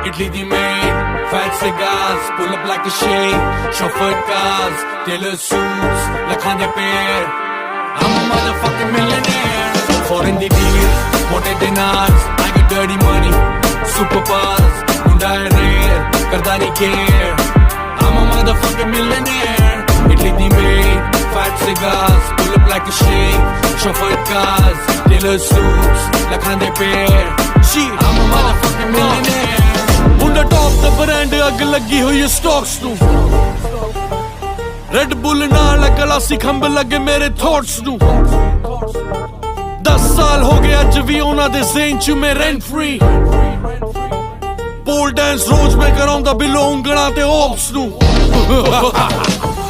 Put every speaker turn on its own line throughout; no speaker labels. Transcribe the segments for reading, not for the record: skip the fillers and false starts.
Italy the maid, fat cigars, pull up like a shade, chauffeured cars, tailor suits, lakhande pair. I'm a motherfucking millionaire. Foreign the deals, mote dinars, I got dirty money, super buzz, hunda hai rare, karda nahi care. I'm a motherfucking millionaire. Italy the maid, fat cigars, pull up like a shade, chauffeured cars, tailor suits, lakhande pair. I'm a motherfucking millionaire. Hunda top the brand ag lagi hui hai stocks nu. Red Bull naal glassi khambh lage mere thoughts nu. 10 saal ho gaya aj vi ona de zain ch me rent free. Pole dance roz mein karaunda below ungla te ops nu.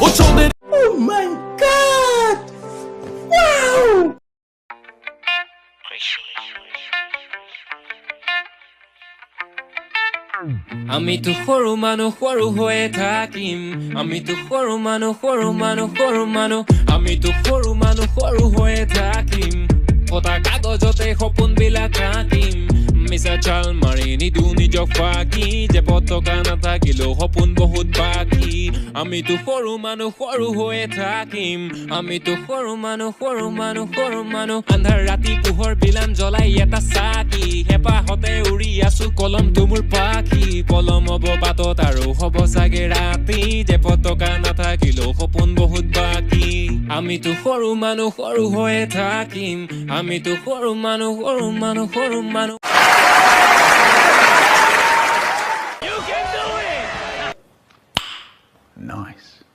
Oh chonde.
Oh my god! Wow!
আমি তো সৰু মানুহ সৰু হৈয়ে থাকিম আমি তো সৰু মানুহ সৰু মানুহ সৰু মানুহ আমি তো সৰু মানুহ সৰু হৈয়ে থাকিম ফটা কাগজতে সপোন বিলাক আঁকিম মিছা চাল মাৰি নিদু নিজক ফাঁকি যে পতকা নাথাকিলেও সপোন বহুত বাকী আমি তো সৰু মানুহ সৰু হৈয়ে থাকিম আমি তো সৰু মানুহ সৰু মানুহ সৰু মানুহ আন্ধাৰ ৰাতি পোহৰ বিলাম জ্বলাই এটা চাকি হেঁপাহতে উৰি আছো কলমটো মোৰ পাখি পলম হ'ব বাটত আৰু হ'ব চাগে ৰাতি যে পতকা নাথাকিলেও সপোন বহুত বাকী আমি তো সৰু মানুহ সৰু হৈয়ে থাকিম আমি তো সৰু মানুহ সৰু মানুহ সৰু মানুহ
Nice.